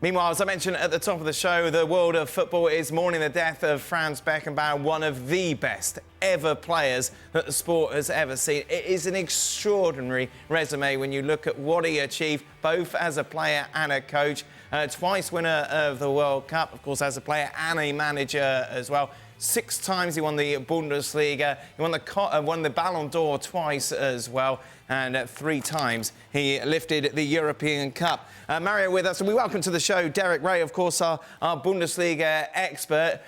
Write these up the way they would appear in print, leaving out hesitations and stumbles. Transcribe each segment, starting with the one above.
Meanwhile, as I mentioned at the top of the show, the world of football is mourning the death of Franz Beckenbauer, one of the best ever players that the sport has ever seen. It is an extraordinary resume when you look at what he achieved, both as a player and a coach. Twice winner of the World Cup, of course, as a player and a manager as well. 6 times he won the Bundesliga. He won the Ballon d'Or twice as well. And 3 times he lifted the European Cup. Mario with us, and we welcome to the show Derek Rae, of course, our Bundesliga expert.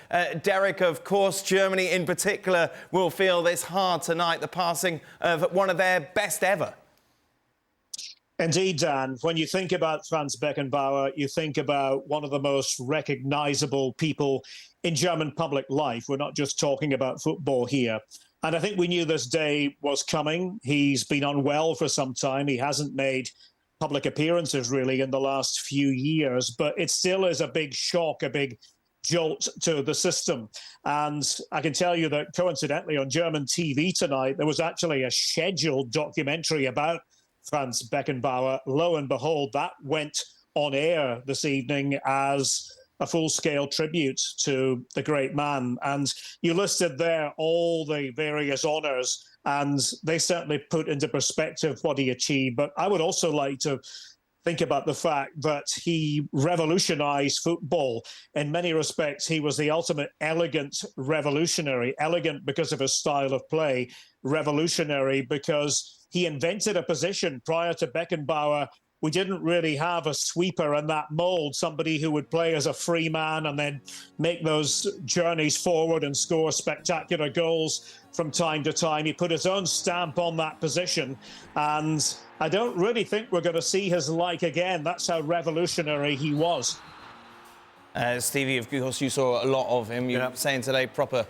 Derek, of course, Germany in particular will feel this hard tonight, the passing of one of their best ever. Indeed, Dan. When you think about Franz Beckenbauer, you think about one of the most recognisable people in German public life. We're not just talking about football here. And I think we knew this day was coming. He's been unwell for some time. He hasn't made public appearances, really, in the last few years. But it still is a big shock, a big jolt to the system. And I can tell you that, coincidentally, on German TV tonight, there was actually a scheduled documentary about Franz Beckenbauer. Lo and behold, that went on air this evening as a full-scale tribute to the great man. And you listed there all the various honours, and they certainly put into perspective what he achieved. But I would also like to think about the fact that he revolutionised football. In many respects, he was the ultimate elegant revolutionary. Elegant because of his style of play, revolutionary because he invented a position. Prior to Beckenbauer, we didn't really have a sweeper in that mould, somebody who would play as a free man and then make those journeys forward and score spectacular goals from time to time. He put his own stamp on that position, and I don't really think we're going to see his like again. That's how revolutionary he was. Stevie, of course, you saw a lot of him. You were saying today, proper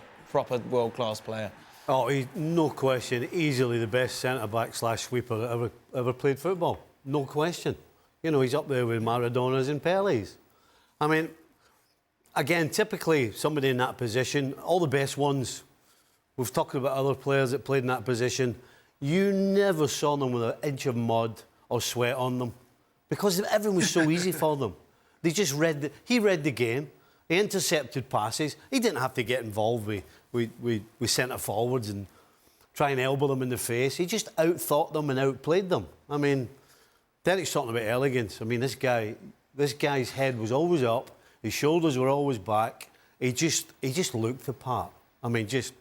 world-class player. Oh, he's no question, easily the best centre-back/sweeper that ever played football. No question. You know, he's up there with Maradona's and Pele's. I mean, again, typically somebody in that position, all the best ones, we've talked about other players that played in that position, you never saw them with an inch of mud or sweat on them because everything was so easy for them. They just he read the game, he intercepted passes, he didn't have to get involved with centre forwards and try and elbow them in the face. He just outthought them and outplayed them. I mean, Derek's talking about elegance. I mean, this guy's head was always up, his shoulders were always back. He just looked the part. I mean, just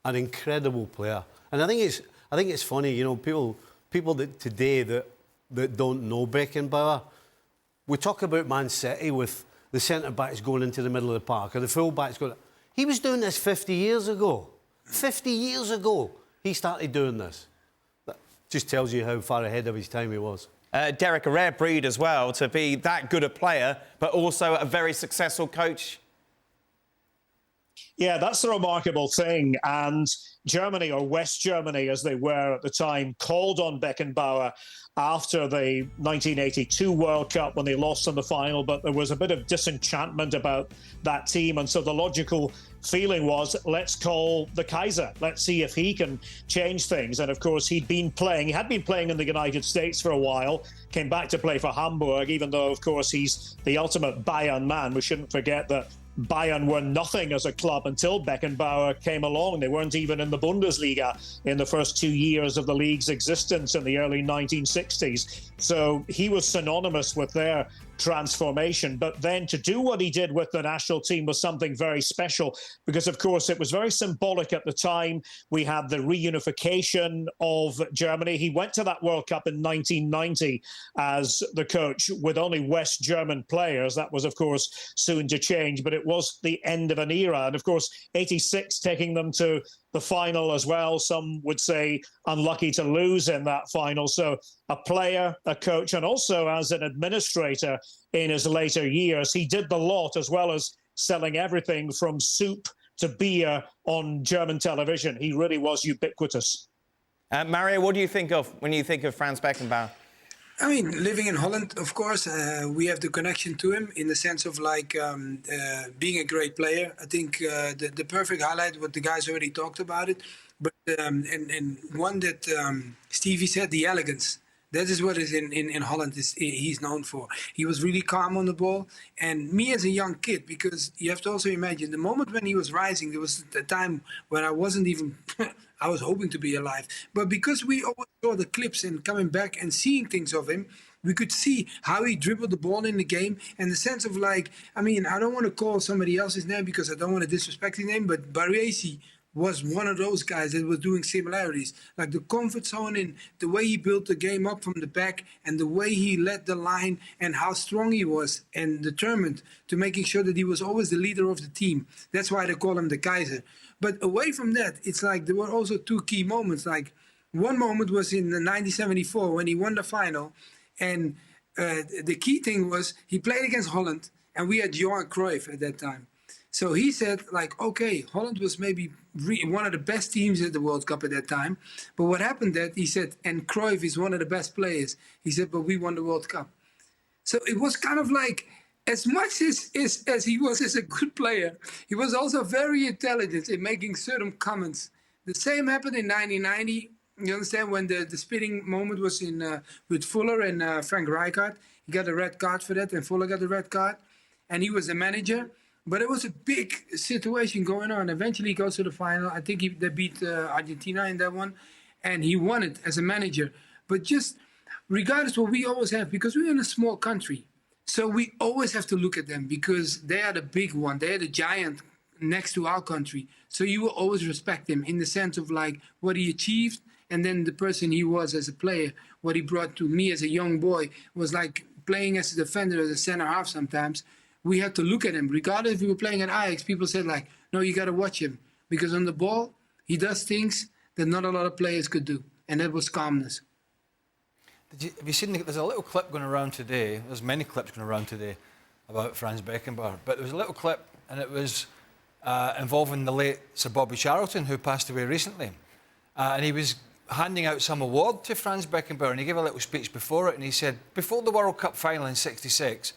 an incredible player. And I think it's funny, you know, people that today that don't know Beckenbauer. We talk about Man City with the centre backs going into the middle of the park or the full backs going. He was doing this 50 years ago. 50 years ago, he started doing this. That just tells you how far ahead of his time he was. Derek, a rare breed as well, to be that good a player, but also a very successful coach. Yeah, that's the remarkable thing. And Germany, or West Germany as they were at the time, called on Beckenbauer after the 1982 World Cup when they lost in the final, but there was a bit of disenchantment about that team. And so the logical feeling was, let's call the Kaiser. Let's see if he can change things. And of course, he had been playing in the United States for a while, came back to play for Hamburg, even though, of course, he's the ultimate Bayern man. We shouldn't forget that Bayern were nothing as a club until Beckenbauer came along. They weren't even in the Bundesliga in the first 2 years of the league's existence in the early 1960s. So he was synonymous with their transformation. But then to do what he did with the national team was something very special because, of course, it was very symbolic at the time. We had the reunification of Germany. He went to that World Cup in 1990 as the coach with only West German players. That was, of course, soon to change, but it was the end of an era. And, of course, 86 taking them to the final as well. Some would say unlucky to lose in that final. So a player, a coach, and also as an administrator in his later years, he did the lot, as well as selling everything from soup to beer on German television. He really was ubiquitous. Mario, what do you think of when you think of Franz Beckenbauer? I mean, living in Holland, of course, we have the connection to him in the sense of like being a great player. I think the perfect highlight, what the guys already talked about it, but and one that Stevie said, the elegance. That is what is in Holland he's known for. He was really calm on the ball. And me as a young kid, because you have to also imagine the moment when he was rising, there was a time when I wasn't even, I was hoping to be alive. But because we always saw the clips and coming back and seeing things of him, we could see how he dribbled the ball in the game and the sense of like, I mean, I don't want to call somebody else's name because I don't want to disrespect his name, but Baresi was one of those guys that was doing similarities, like the comfort zone in the way he built the game up from the back and the way he led the line and how strong he was and determined to making sure that he was always the leader of the team. That's why they call him the Kaiser. But away from that, it's like there were also two key moments. Like one moment was in 1974 when he won the final, and the key thing was he played against Holland, and we had Johan Cruyff at that time. So he said, like, okay, Holland was maybe one of the best teams at the World Cup at that time. But what happened that he said, and Cruyff is one of the best players. He said, but we won the World Cup. So it was kind of like, as much as he was as a good player, he was also very intelligent in making certain comments. The same happened in 1990. You understand, when the spitting moment was in with Fuller and Frank Rijkaard. He got a red card for that, and Fuller got a red card. And he was the manager. But it was a big situation going on. Eventually, he goes to the final. I think they beat Argentina in that one. And he won it as a manager. But just regardless what we always have, because we're in a small country. So we always have to look at them because they are the big one. They are the giant next to our country. So you will always respect him in the sense of like what he achieved. And then the person he was as a player, what he brought to me as a young boy was like playing as a defender, as a center half sometimes. We had to look at him. Regardless if we were playing at Ajax, people said like, no, you got to watch him. Because on the ball, he does things that not a lot of players could do. And that was calmness. Have you seen, there's a little clip going around today, there's many clips going around today about Franz Beckenbauer, but there was a little clip and it was involving the late Sir Bobby Charlton, who passed away recently. And he was handing out some award to Franz Beckenbauer, and he gave a little speech before it, and he said, before the World Cup final in '66,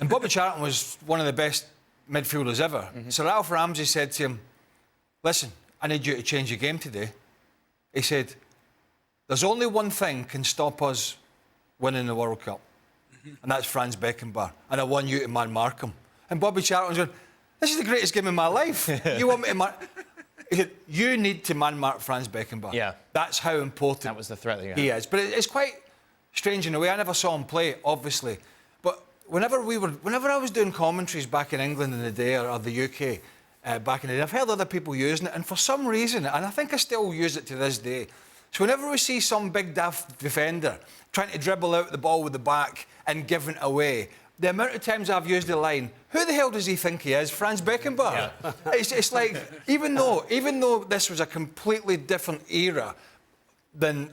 and Bobby Charlton was one of the best midfielders ever. Sir Alf Ramsey said to him, listen, I need you to change your game today. He said, there's only one thing can stop us winning the World Cup, and that's Franz Beckenbauer, and I want you to man-mark him. And Bobby Charlton's going, this is the greatest game of my life. You want me to mark... He said, you need to man-mark Franz Beckenbauer. Yeah. That's how important that was the threat that he is. But it's quite strange in a way. I never saw him play, obviously. But whenever I was doing commentaries back in England in the day, or the UK back in the day, I've heard other people using it, and for some reason, and I think I still use it to this day, so whenever we see some big daft defender trying to dribble out the ball with the back and giving it away, the amount of times I've used the line, who the hell does he think he is, Franz Beckenbauer? Yeah. It's like, even though this was a completely different era than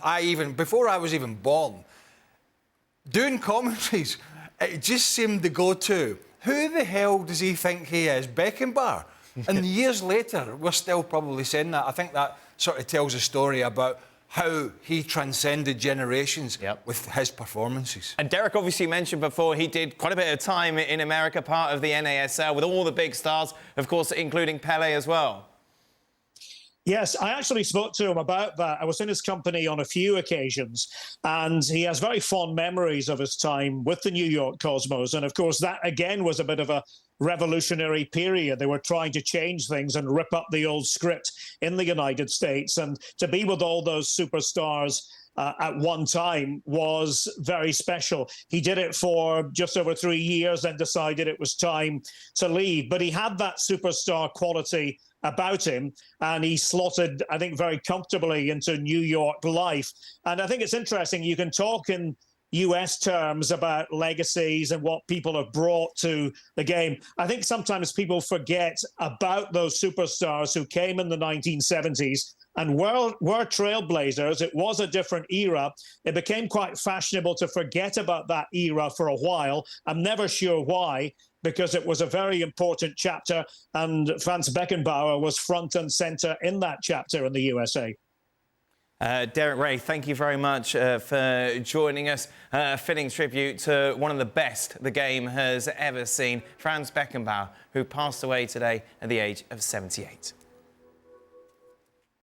before I was even born, doing commentaries, it just seemed the go-to. Who the hell does he think he is, Beckenbauer? And years later, we're still probably saying that. I think that sort of tells a story about how he transcended generations with his performances. And Derek obviously mentioned before he did quite a bit of time in America, part of the NASL, with all the big stars, of course, including Pelé as well. Yes, I actually spoke to him about that. I was in his company on a few occasions, and he has very fond memories of his time with the New York Cosmos. And of course, that again was a bit of a revolutionary period. They were trying to change things and rip up the old script in the United States. And to be with all those superstars at one time was very special. He did it for just over 3 years and decided it was time to leave. But he had that superstar quality about him, and he slotted, I think, very comfortably into New York life. And I think it's interesting, you can talk in US terms about legacies and what people have brought to the game. I think sometimes people forget about those superstars who came in the 1970s and were trailblazers. It was a different era. It became quite fashionable to forget about that era for a while. I'm never sure why, because it was a very important chapter, and Franz Beckenbauer was front and centre in that chapter in the USA. Derek Rae, thank you very much for joining us. A fitting tribute to one of the best the game has ever seen, Franz Beckenbauer, who passed away today at the age of 78.